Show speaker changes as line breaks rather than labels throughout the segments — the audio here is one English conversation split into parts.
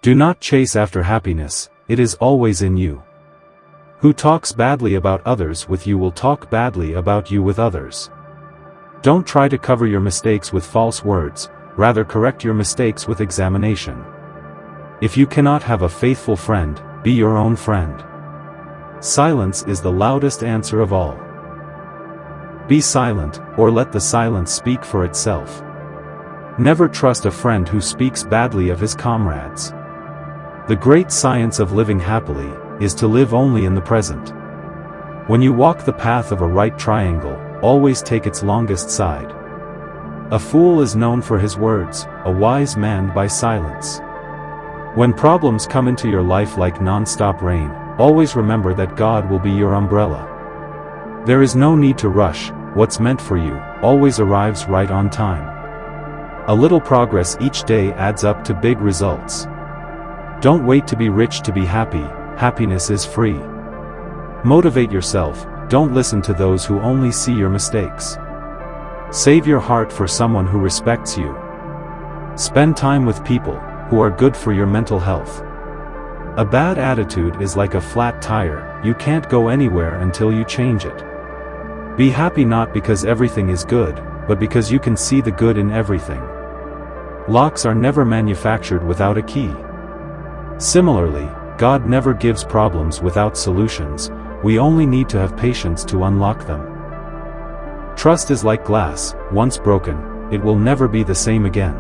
Do not chase after happiness, it is always in you. Who talks badly about others with you will talk badly about you with others. Don't try to cover your mistakes with false words, rather correct your mistakes with examination. If you cannot have a faithful friend, be your own friend. Silence is the loudest answer of all. Be silent, or let the silence speak for itself. Never trust a friend who speaks badly of his comrades. The great science of living happily is to live only in the present. When you walk the path of a right triangle, always take its longest side. A fool is known for his words, a wise man by silence. When problems come into your life like non-stop rain, always remember that God will be your umbrella. There is no need to rush, what's meant for you always arrives right on time. A little progress each day adds up to big results. Don't wait to be rich to be happy, happiness is free. Motivate yourself, don't listen to those who only see your mistakes. Save your heart for someone who respects you. Spend time with people who are good for your mental health. A bad attitude is like a flat tire, you can't go anywhere until you change it. Be happy not because everything is good, but because you can see the good in everything. Locks are never manufactured without a key. Similarly, God never gives problems without solutions, we only need to have patience to unlock them. Trust is like glass, once broken, it will never be the same again.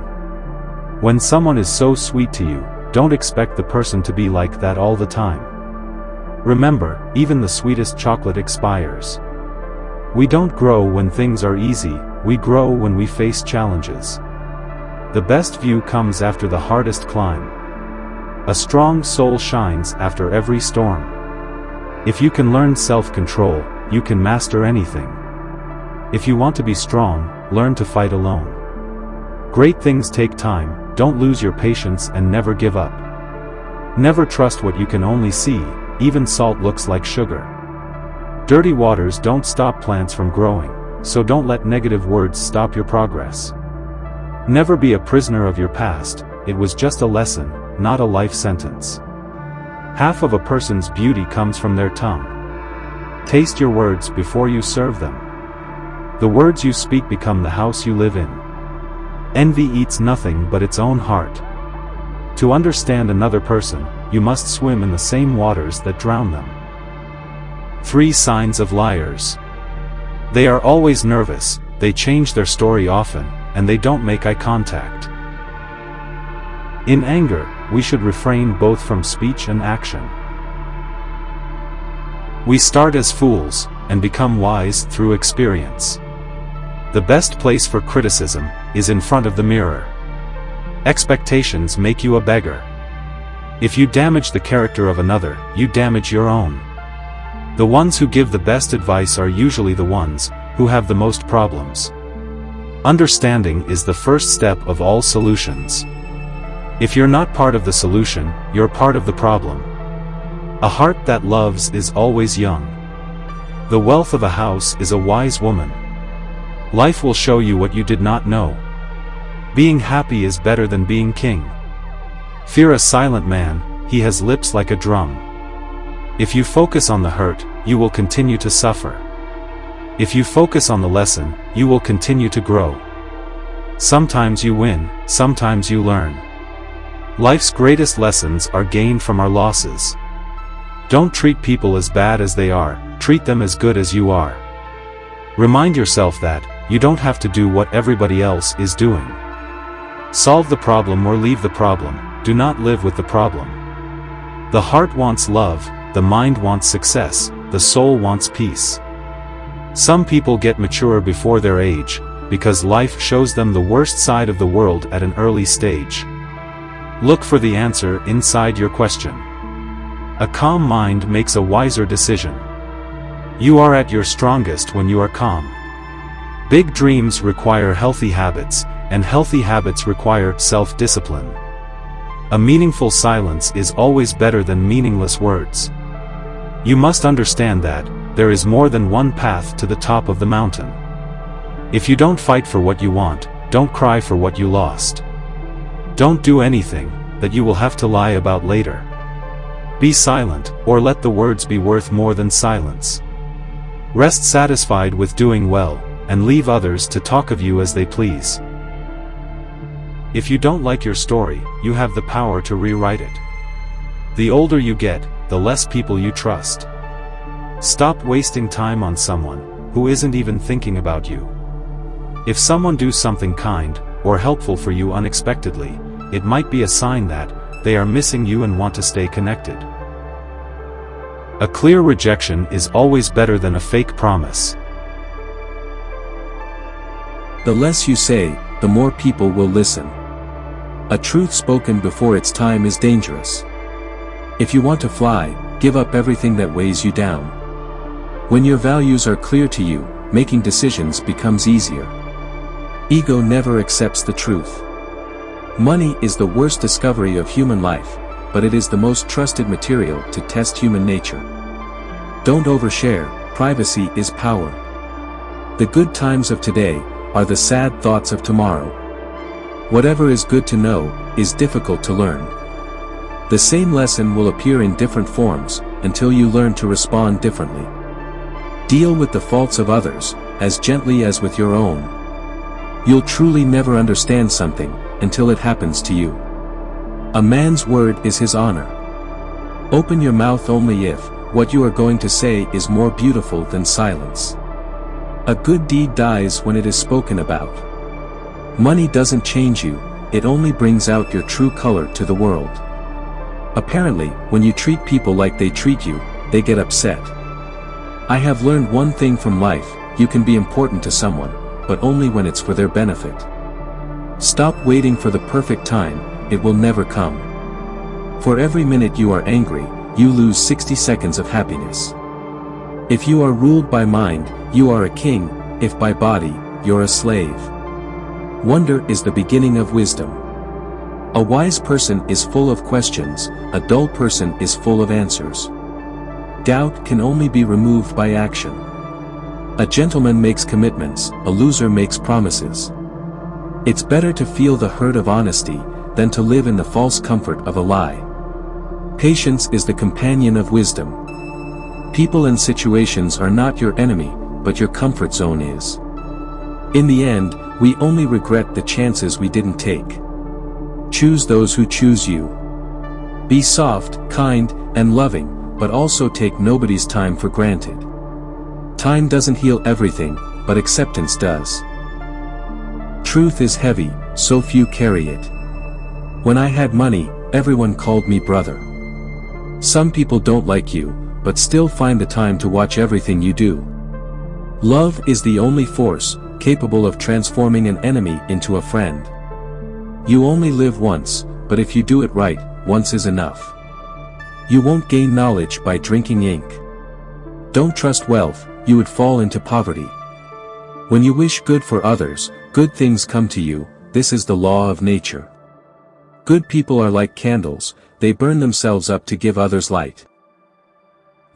When someone is so sweet to you, don't expect the person to be like that all the time. Remember, even the sweetest chocolate expires. We don't grow when things are easy, we grow when we face challenges. The best view comes after the hardest climb. A strong soul shines after every storm. If you can learn self-control, you can master anything. If you want to be strong, learn to fight alone. Great things take time, don't lose your patience and never give up. Never trust what you can only see, even salt looks like sugar. Dirty waters don't stop plants from growing, so don't let negative words stop your progress. Never be a prisoner of your past, it was just a lesson, not a life sentence. Half of a person's beauty comes from their tongue. Taste your words before you serve them. The words you speak become the house you live in. Envy eats nothing but its own heart. To understand another person, you must swim in the same waters that drown them. 3 signs of liars. They are always nervous, they change their story often, and they don't make eye contact. In anger, we should refrain both from speech and action. We start as fools, and become wise through experience. The best place for criticism is in front of the mirror. Expectations make you a beggar. If you damage the character of another, you damage your own. The ones who give the best advice are usually the ones who have the most problems. Understanding is the first step of all solutions. If you're not part of the solution, you're part of the problem. A heart that loves is always young. The wealth of a house is a wise woman. Life will show you what you did not know. Being happy is better than being king. Fear a silent man, he has lips like a drum. If you focus on the hurt, you will continue to suffer. If you focus on the lesson, you will continue to grow. Sometimes you win, sometimes you learn. Life's greatest lessons are gained from our losses. Don't treat people as bad as they are, treat them as good as you are. Remind yourself that you don't have to do what everybody else is doing. Solve the problem or leave the problem, do not live with the problem. The heart wants love, the mind wants success, the soul wants peace. Some people get mature before their age, because life shows them the worst side of the world at an early stage. Look for the answer inside your question. A calm mind makes a wiser decision. You are at your strongest when you are calm. Big dreams require healthy habits, and healthy habits require self-discipline. A meaningful silence is always better than meaningless words. You must understand that there is more than one path to the top of the mountain. If you don't fight for what you want, don't cry for what you lost. Don't do anything, that you will have to lie about later. Be silent, or let the words be worth more than silence. Rest satisfied with doing well, and leave others to talk of you as they please. If you don't like your story, you have the power to rewrite it. The older you get, the less people you trust. Stop wasting time on someone who isn't even thinking about you. If someone do something kind or helpful for you unexpectedly, it might be a sign that they are missing you and want to stay connected. A clear rejection is always better than a fake promise.
The less you say, the more people will listen. A truth spoken before its time is dangerous. If you want to fly, give up everything that weighs you down. When your values are clear to you, making decisions becomes easier. Ego never accepts the truth. Money is the worst discovery of human life, but it is the most trusted material to test human nature. Don't overshare, privacy is power. The good times of today are the sad thoughts of tomorrow. Whatever is good to know is difficult to learn. The same lesson will appear in different forms until you learn to respond differently. Deal with the faults of others as gently as with your own. You'll truly never understand something until it happens to you. A man's word is his honor. Open your mouth only if what you are going to say is more beautiful than silence. A good deed dies when it is spoken about. Money doesn't change you, it only brings out your true color to the world. Apparently, when you treat people like they treat you, they get upset. I have learned one thing from life: you can be important to someone, but only when it's for their benefit. Stop waiting for the perfect time, it will never come. For every minute you are angry, you lose 60 seconds of happiness. If you are ruled by mind, you are a king; if by body, you're a slave. Wonder is the beginning of wisdom. A wise person is full of questions, a dull person is full of answers. Doubt can only be removed by action. A gentleman makes commitments, a loser makes promises. It's better to feel the hurt of honesty than to live in the false comfort of a lie. Patience is the companion of wisdom. People and situations are not your enemy, but your comfort zone is. In the end, we only regret the chances we didn't take. Choose those who choose you. Be soft, kind, and loving, but also take nobody's time for granted. Time doesn't heal everything, but acceptance does. Truth is heavy, so few carry it. When I had money, everyone called me brother. Some people don't like you, but still find the time to watch everything you do. Love is the only force capable of transforming an enemy into a friend. You only live once, but if you do it right, once is enough. You won't gain knowledge by drinking ink. Don't trust wealth, you would fall into poverty. When you wish good for others, good things come to you, this is the law of nature. Good people are like candles, they burn themselves up to give others light.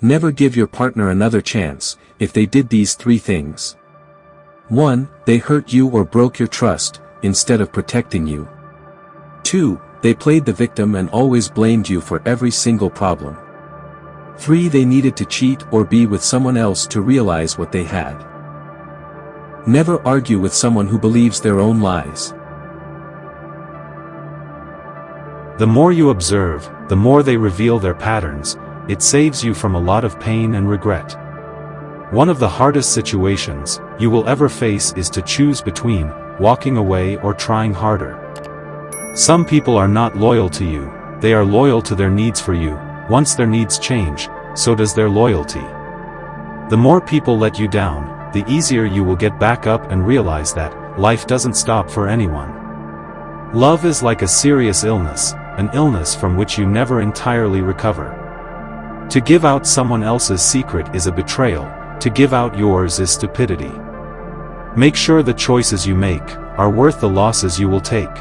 Never give your partner another chance, if they did these 3 things. 1. They hurt you or broke your trust, instead of protecting you. 2. They played the victim and always blamed you for every single problem. 3. They needed to cheat or be with someone else to realize what they had. Never argue with someone who believes their own lies.
The more you observe, the more they reveal their patterns. It saves you from a lot of pain and regret. One of the hardest situations you will ever face is to choose between walking away or trying harder. Some people are not loyal to you, they are loyal to their needs for you. Once their needs change, so does their loyalty. The more people let you down, the easier you will get back up and realize that life doesn't stop for anyone. Love is like a serious illness, an illness from which you never entirely recover. To give out someone else's secret is a betrayal, to give out yours is stupidity. Make sure the choices you make are worth the losses you will take.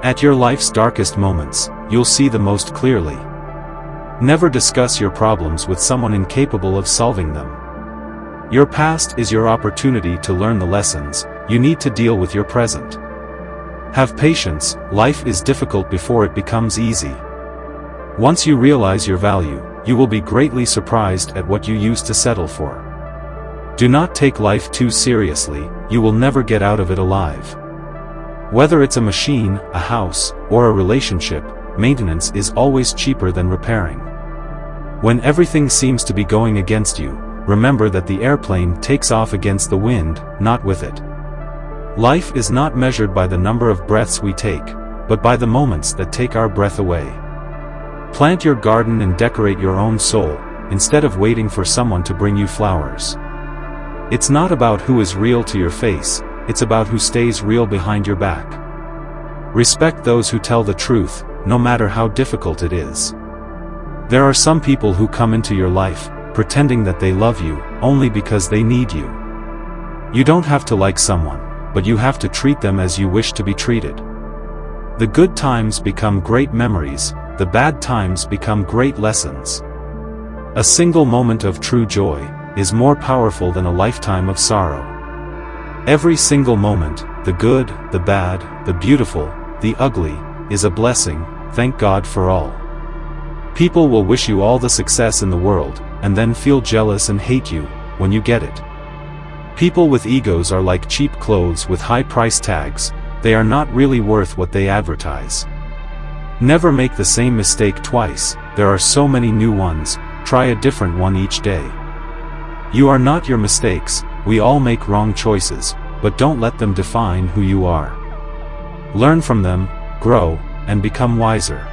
At your life's darkest moments, you'll see the most clearly. Never discuss your problems with someone incapable of solving them. Your past is your opportunity to learn the lessons you need to deal with your present. Have patience, life is difficult before it becomes easy. Once you realize your value, you will be greatly surprised at what you used to settle for. Do not take life too seriously, you will never get out of it alive. Whether it's a machine, a house, or a relationship, maintenance is always cheaper than repairing. When everything seems to be going against you, remember that the airplane takes off against the wind, not with it. Life is not measured by the number of breaths we take, but by the moments that take our breath away. Plant your garden and decorate your own soul, instead of waiting for someone to bring you flowers. It's not about who is real to your face, it's about who stays real behind your back. Respect those who tell the truth, no matter how difficult it is. There are some people who come into your life, pretending that they love you, only because they need you. You don't have to like someone, but you have to treat them as you wish to be treated. The good times become great memories, the bad times become great lessons. A single moment of true joy is more powerful than a lifetime of sorrow. Every single moment, the good, the bad, the beautiful, the ugly, is a blessing, thank God for all. People will wish you all the success in the world, and then feel jealous and hate you when you get it. People with egos are like cheap clothes with high price tags, they are not really worth what they advertise. Never make the same mistake twice, there are so many new ones, try a different one each day. You are not your mistakes, we all make wrong choices, but don't let them define who you are. Learn from them, grow, and become wiser.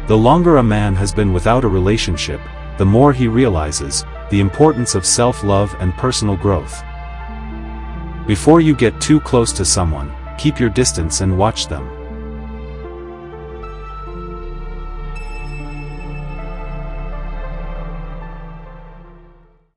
The longer a man has been without a relationship, the more he realizes the importance of self-love and personal growth. Before you get too close to someone, keep your distance and watch them.